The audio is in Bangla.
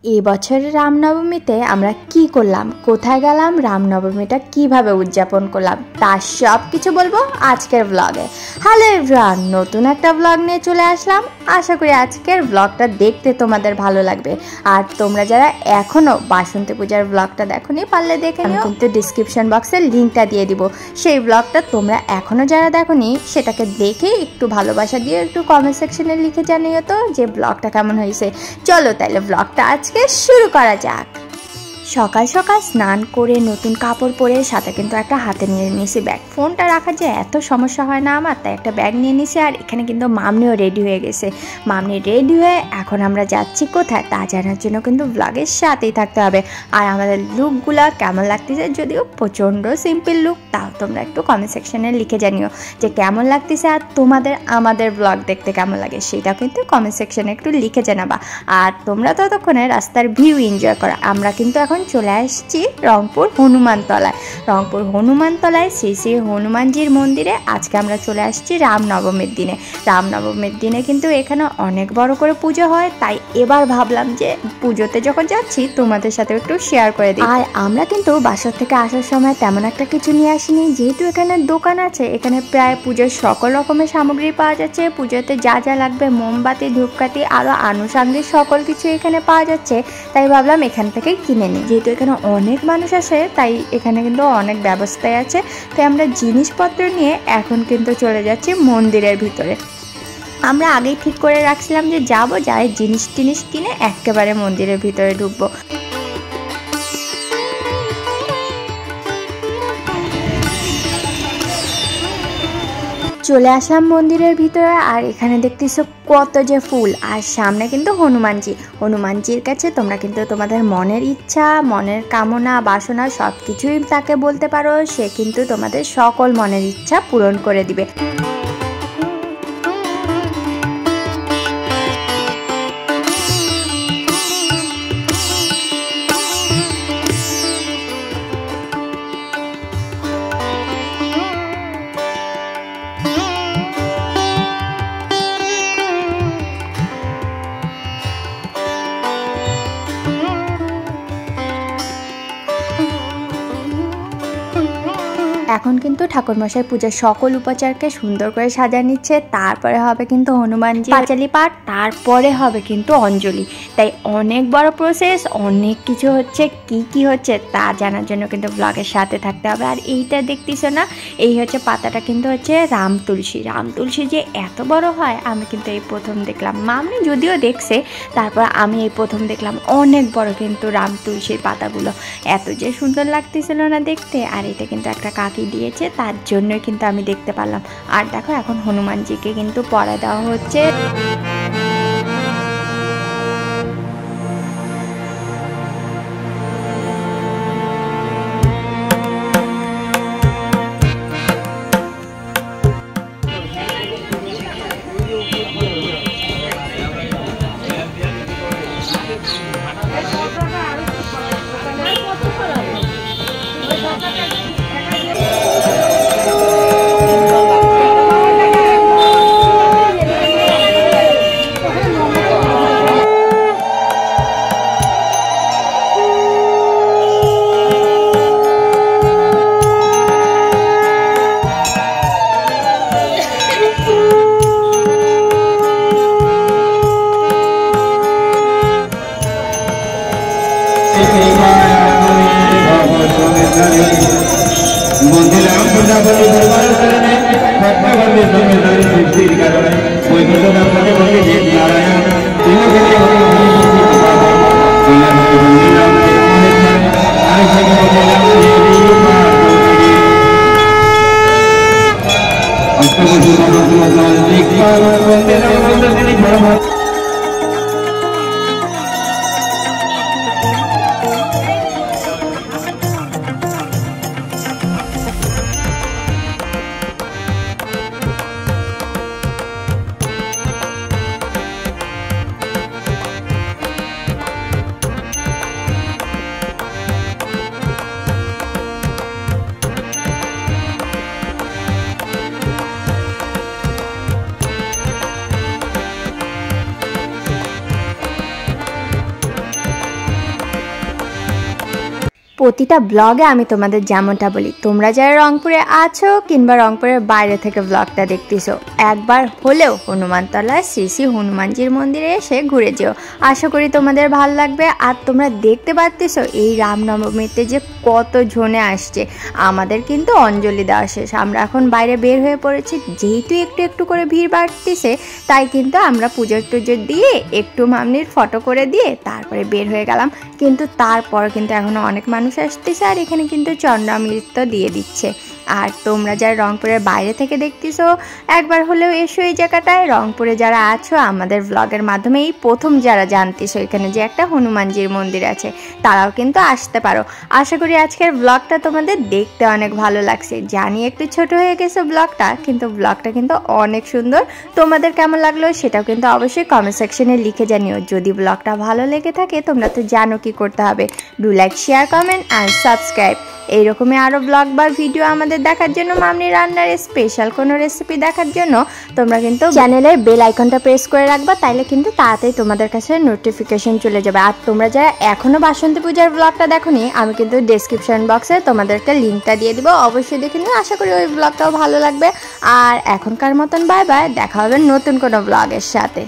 এই বছরের রামনবমীতে আমরা কি করলাম, কোথায় গেলাম, রামনবমীটা কিভাবে উদযাপন করলাম তার সব কিছু বলবো আজকের ব্লগে। হ্যালো এভরিওয়ান, নতুন একটা ব্লগ নিয়ে চলে আসলাম। আশা করি আজকের ব্লগটা দেখতে তোমাদের ভালো লাগবে। আর তোমরা যারা এখনও বাসন্তী পূজার ব্লগটা দেখোনি, পারলে দেখে নিও, কিন্তু ডিসক্রিপশন বক্সে লিঙ্কটা দিয়ে দিব। সেই ব্লগটা তোমরা এখনও যারা দেখোনি সেটাকে দেখে একটু ভালোবাসা দিয়ে একটু কমেন্ট সেকশনে লিখে জানিও তো যে ব্লগটা কেমন হয়েছে। চলো তাহলে ব্লগটা আজকে শুরু করা যাক। সকাল সকাল স্নান করে নতুন কাপড় পরে সাথে কিন্তু একটা হাতে নিয়ে নিয়েছি ব্যাগ। ফোনটা রাখার যে এত সমস্যা হয় না আমার, তাই একটা ব্যাগ নিয়ে নিয়েছি। আর এখানে কিন্তু মামনিও রেডি হয়ে গেছে। মামনি রেডি হয়ে এখন আমরা যাচ্ছি কোথায় তা জানার জন্য কিন্তু ব্লগের সাথেই থাকতে হবে। আর আমাদের লুকগুলো কেমন লাগতেছে, যদিও প্রচণ্ড সিম্পল লুক, তাও তোমরা একটু কমেন্ট সেকশনে লিখে জানিও যে কেমন লাগতেছে। আর তোমাদের আমাদের ব্লগ দেখতে কেমন লাগে সেটা কিন্তু কমেন্ট সেকশনে একটু লিখে জানাবা। আর তোমরা ততক্ষণে রাস্তার ভিউ এনজয় করো। আমরা কিন্তু এখন চলে আসছি রংপুর হনুমানতলায়। রংপুর হনুমানতলায় শ্রী শ্রী হনুমানজির মন্দিরে আজকে আমরা চলে আসছি রামনবমীর দিনে। রামনবমীর দিনে কিন্তু এখানে অনেক বড় করে পুজো হয়, তাই এবার ভাবলাম যে পুজোতে যখন যাচ্ছি তোমাদের সাথে একটু শেয়ার করে দিই। আর আমরা কিন্তু বাসার থেকে আসার সময় তেমন একটা কিছু নিয়ে আসিনি, যেহেতু এখানে দোকান আছে। এখানে প্রায় পুজোর সকল রকমের সামগ্রী পাওয়া যাচ্ছে। পুজোতে যা যা লাগবে, মোমবাতি, ধূপকাঠি, আরও আনুষঙ্গিক সকল কিছু এখানে পাওয়া যাচ্ছে, তাই ভাবলাম এখান থেকেই কিনে নিই। যেহেতু এখানে অনেক মানুষ আসে, তাই এখানে কিন্তু অনেক ব্যবস্থাই আছে। তাই আমরা জিনিসপত্র নিয়ে এখন কিন্তু চলে যাচ্ছি মন্দিরের ভিতরে। আমরা আগেই ঠিক করে রাখছিলাম যে যাবো, যাই জিনিস টিনিস কিনে একেবারে মন্দিরের ভিতরে ঢুকবো। চলে আসলাম মন্দিরের ভিতরে। আর এখানে দেখতেছো কত যে ফুল। আর সামনে কিন্তু হনুমানজির কাছে তোমরা কিন্তু তোমাদের মনের ইচ্ছা, মনের কামনা, বাসনা সব কিছুই তাকে বলতে পারো। সে কিন্তু তোমাদের সকল মনের ইচ্ছা পূরণ করে দিবে। এখন কিন্তু ঠাকুরমশাই পূজার সকল উপাচারকে সুন্দর করে সাজা নিচ্ছে। তারপরে হবে কিন্তু হনুমানজি পাঁচালি পাঠ, তারপরে হবে কিন্তু অঞ্জলি। তাই অনেক বড় প্রসেস, অনেক কিছু হচ্ছে। কি হচ্ছে তা জানার জন্য কিন্তু ব্লগের সাথে থাকতে হবে। আর এইটা দেখতেছো না, এই হচ্ছে পাতাটা কিন্তু হচ্ছে রাম তুলসী যে এত বড় হয় আমি কিন্তু এই প্রথম দেখলাম। মামনি যদিও দেখছে, তারপর আমি এই প্রথম দেখলাম অনেক বড় কিন্তু রাম তুলসীর পাতাগুলো। এত যে সুন্দর লাগতেছিল না দেখতে। আর এটা কিন্তু একটা কাকি দিয়েছে, তার জন্যই কিন্তু আমি দেখতে পারলাম। আর দেখো এখন হনুমানজিকে কিন্তু পড়া দেওয়া হচ্ছে। প্রতিটা ব্লগে আমি তোমাদের যেমনটা বলি, তোমরা যারা রংপুরে আছো কিংবা রংপুরের বাইরে থেকে ব্লগটা দেখতেছো, একবার হলেও হনুমানতলায় শ্রী শ্রী হনুমানজির মন্দিরে এসে ঘুরে যেও। আশা করি তোমাদের ভালো লাগবে। আর তোমরা দেখতে পাচ্তেছো এই রামনবমীতে যে কত জনে আসছে। আমাদের কিন্তু অঞ্জলি দেওয়া শেষ, আমরা এখন বাইরে বের হয়ে পড়েছি। যেহেতু একটু একটু করে ভিড় বাড়তেছে, তাই কিন্তু আমরা পুজোর টুজোর দিয়ে একটু মামনির ফটো করে দিয়ে তারপরে বের হয়ে গেলাম। কিন্তু তারপর কিন্তু এখনও অনেক মানুষ আসতেছে আর এখানে কিন্তু চন্দ্রামৃত দিয়ে দিচ্ছে। আর তোমরা যারা রংপুরের বাইরে থেকে দেখতেছো, একবার হলেও এসো এই জায়গাটায়। রংপুরে যারা আছো, আমাদের ব্লগের মাধ্যমে এই প্রথম যারা জানতেছো এখানে যে একটা হনুমানজির মন্দির আছে, তারাও কিন্তু আসতে পারো। আশা করি আজকের ব্লগটা তোমাদের দেখতে অনেক ভালো লাগছে। জানি একটু ছোট হয়ে গেছে ব্লগটা, কিন্তু ব্লগটা কিন্তু অনেক সুন্দর। তোমাদের কেমন লাগলো সেটাও কিন্তু অবশ্যই কমেন্ট সেকশনে লিখে জানিও। যদি ব্লগটা ভালো লেগে থাকে, তোমরা তো জানো কি করতে হবে। Do like, share, comment and subscribe. এইরকমই আরও ব্লগ বা ভিডিও আমাদের দেখার জন্য, মামনি রান্নার স্পেশাল কোনো রেসিপি দেখার জন্য তোমরা কিন্তু চ্যানেলের বেল আইকনটা প্রেস করে রাখবা, তাইলে কিন্তু তাড়াতাড়ি তোমাদের কাছে নোটিফিকেশন চলে যাবে। আর তোমরা যারা এখনও বাসন্তী পূজার ব্লগটা দেখোনি, আমি কিন্তু ডেসক্রিপশন বক্সে তোমাদেরকে লিঙ্কটা দিয়ে দিব, অবশ্যই দেখে নিও। আশা করি ওই ব্লগটাও ভালো লাগবে। আর এখনকার মতন বাই বাই, দেখা হবে নতুন কোনো ব্লগের সাথে।